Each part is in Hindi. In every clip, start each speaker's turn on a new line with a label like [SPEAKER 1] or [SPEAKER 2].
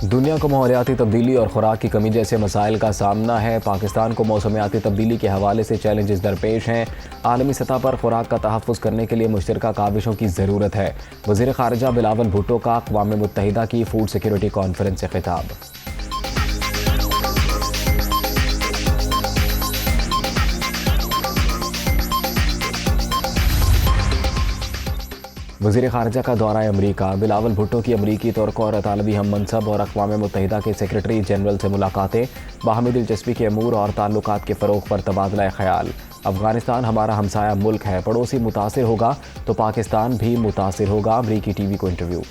[SPEAKER 1] दुनिया को माहौलियाती तब्दीली और खुराक की कमी जैसे मसाइल का सामना है। पाकिस्तान को मौसमियाती तब्दीली के हवाले से चैलेंजेस दरपेश हैं। आलमी सतह पर खुराक का तहफ़्फ़ुज़ करने के लिए मुश्तरका काविशों की ज़रूरत है। वज़ीर ख़ारिजा बिलावल भुट्टो का अक़वाम मुत्तहिदा की फूड सिक्योरिटी कॉन्फ्रेंस से खिताब। वज़ीर ख़ारिजा का दौरा अमरीका। बिलावल भुट्टो की अमरीकी तुर्क और अतालवी हम मनसब और अक़वाम मुत्तहिदा के सेक्रेटरी जनरल से मुलाकातें। बाहमी दिलचस्पी के अमूर और ताल्लुकात के फ़रोग़ पर तबादला ख़याल। अफ़गानिस्तान हमारा हमसाया मुल्क है, पड़ोसी मुतासिर होगा तो पाकिस्तान भी मुतासिर होगा। अमरीकी TV को इंटरव्यू।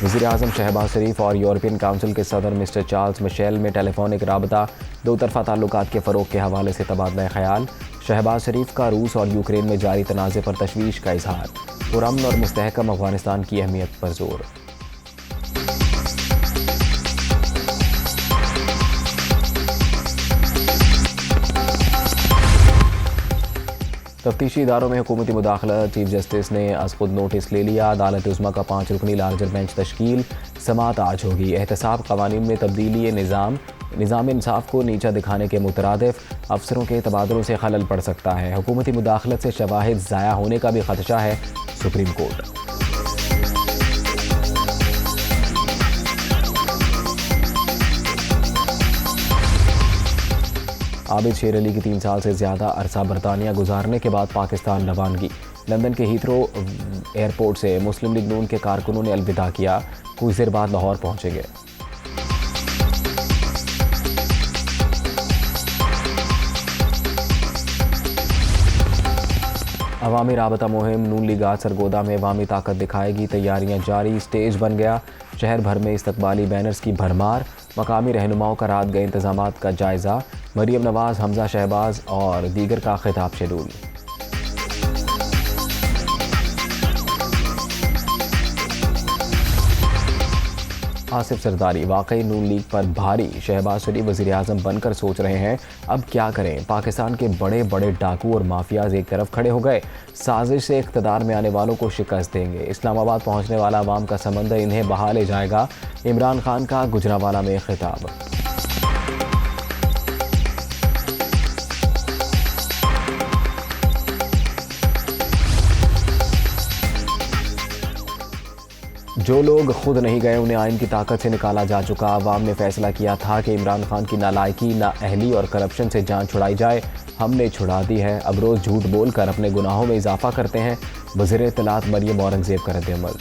[SPEAKER 1] वज़ीर आज़म शहबाज शरीफ और यूरोपियन काउंसिल के सदर मिस्टर चार्ल्स मिशेल में टेलीफोनिक राबता। दो तरफ़ा ताल्लुकात के फ़रोग़ के हवाले से तबादला ख़याल। शहबाज शरीफ का रूस और यूक्रेन में जारी तनाज़े पर तशवीश का इज़हार। पुरअमन और मुस्तहकम अफ़गानिस्तान की अहमियत पर जोर। तफ्तीशी इदारों में हुकूमती मुदाखलत। चीफ जस्टिस ने अज़ खुद नोटिस ले लिया। अदालत उज़्मा का 5 रुकनी लार्जर बेंच तश्कील। समाअत आज होगी। एहतसाब क़वानीन में तब्दीली निज़ाम इंसाफ को नीचा दिखाने के मुतरादिफ। अफसरों के तबादलों से खलल पड़ सकता है। हुकूमती मुदाखलत से शवाहिद ज़ाया होने का भी खदशा है। Supreme court. आबिद शेर अली की 3 साल से ज़्यादा अरसा बरतानिया गुजारने के बाद पाकिस्तान रवानगी। लंदन के हीथ्रो एयरपोर्ट से मुस्लिम लीग नून के कारकुनों ने अलविदा किया। कुछ देर बाद लाहौर पहुँचेंगे। अवामी राबता मुहिम। नून लीग आज सरगोदा में अवामी ताकत दिखाएगी। तैयारियां जारी। स्टेज बन गया। शहर भर में इस्तकबाली बैनर्स की भरमार। मकामी रहनुमाओं का रात गए इंतजामात का जायज़ा। मरीम नवाज़, हमजा शहबाज और दीगर का खिताब शेड्यूल। आसिफ सरदारी वाकई नून लीग पर भारी। शहबाज शरीफ वज़ीर आज़म बनकर सोच रहे हैं अब क्या करें। पाकिस्तान के बड़े बड़े डाकू और माफियाज एक तरफ खड़े हो गए। साजिश से इक़्तिदार में आने वालों को शिकस्त देंगे। इस्लामाबाद पहुंचने वाला अवाम का समंदर इन्हें बहा ले जाएगा। इमरान खान का गुजरांवाला में खिताब। जो लोग खुद नहीं गए उन्हें आइन की ताकत से निकाला जा चुका। अवाम ने फैसला किया था कि इमरान खान की नालायकी, नाअहली और करप्शन से जान छुड़ाई जाए। हमने छुड़ा दी है। अब रोज़ झूठ बोलकर अपने गुनाहों में इजाफा करते हैं। वज़ीर इत्तलात मरियम औरंगज़ेब का रद्द-ए-अमल।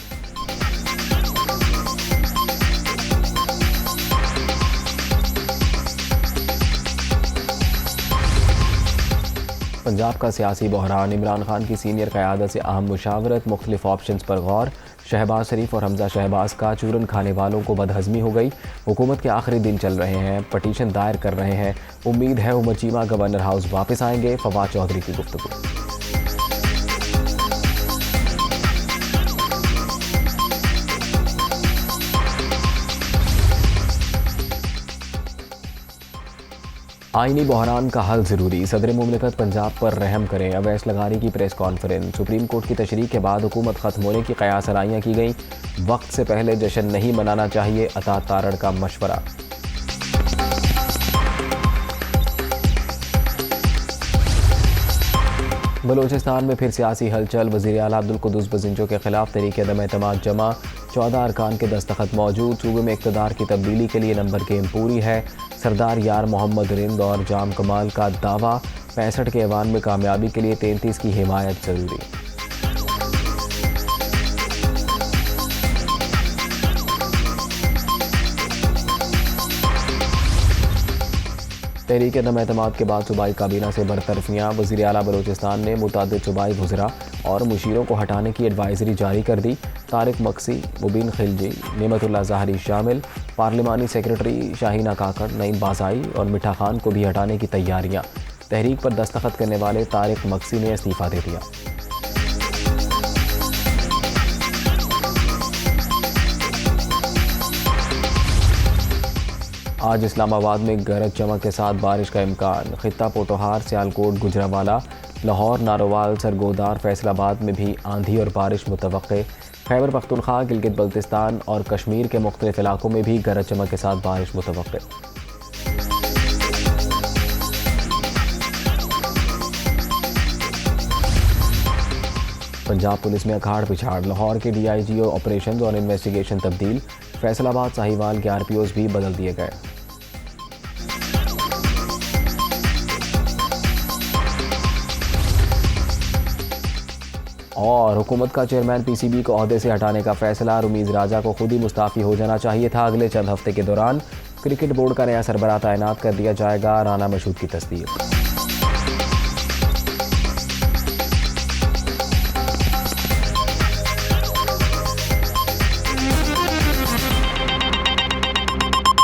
[SPEAKER 1] पंजाब का सियासी बहरान। इमरान खान की सीनियर क़यादत से अहम मुशावरत। मुख्तलिफ ऑप्शंस पर गौर। शहबाज शरीफ और हमजा शहबाज का चूरन खाने वालों को बदहज़मी हो गई। हुकूमत के आखिरी दिन चल रहे हैं। पटीशन दायर कर रहे हैं। उम्मीद है उमर चीमा गवर्नर हाउस वापस आएंगे। फवाद चौधरी की गुफ्तगू। आईनी बहरान का हल ज़रूरी। सदर मुमलिकत पंजाब पर रहम करें। अवैस लगानी की प्रेस कॉन्फ्रेंस। सुप्रीम कोर्ट की तशरीह के बाद हुकूमत ख़त्म होने की क़यास आराइयाँ की गई। वक्त से पहले जश्न नहीं मनाना चाहिए। अता तारड़ का मशवरा। बलूचिस्तान में फिर सियासी हलचल। वज़ीर आला अब्दुल कुद्दूस बज़िंजो के खिलाफ तहरीक अदम एतमाद जमा। 14 अरकान के दस्तखत मौजूद। सूबे में इक़्तिदार की तब्दीली के लिए नंबर गेम पूरी है। सरदार यार मोहम्मद रिंद और जाम कमाल का दावा। 65 के ऐवान में कामयाबी के लिए 33 की हिमायत ज़रूरी। तहरीक अदम एतमाद के बाद सूबाई काबीना से बरतरफियाँ। वज़ीर आला बलूचिस्तान ने मुतअद्दिद सूबाई वज़रा और मुशीरों को हटाने की एडवाइजरी जारी कर दी। तारिक मक्सी, मुबीन खिलजी, नेमतुल्लाह ज़ाहरी शामिल। पार्लिमानी सेक्रेटरी शाहीना काकड़, नईम बाज़ाई और मिठा खान को भी हटाने की तैयारियाँ। तहरीक पर दस्तखत करने वाले तारिक मक्सी ने इस्तीफ़ा दे दिया। आज इस्लामाबाद में गरज चमक के साथ बारिश का इम्कान। खित्ता पोटोहार, सियालकोट, गुजरावाला, लाहौर, नारोवाल, सरगोदार, फैसलाबाद में भी आंधी और बारिश मुतवक्के। खैबर पख्तूनख्वा, गिलगित बल्तिस्तान और कश्मीर के मुख्तलिफ इलाकों में भी गरज चमक के साथ बारिश मुतवक्के। पंजाब पुलिस में अखाड़ पिछाड़। लाहौर के DIGO ऑपरेशन और इन्वेस्टिगेशन तब्दील। फैसलाबाद, साहिवाल के RPOs भी बदल दिए गए। और हुकूमत का चेयरमैन PCB को ओहदे से हटाने का फैसला। रमीज़ राजा को खुद ही मुस्ताफ़ी हो जाना चाहिए था। अगले चंद हफ्ते के दौरान क्रिकेट बोर्ड का नया सरबराह तैनात कर दिया जाएगा। राना मशहूद की तस्दीक।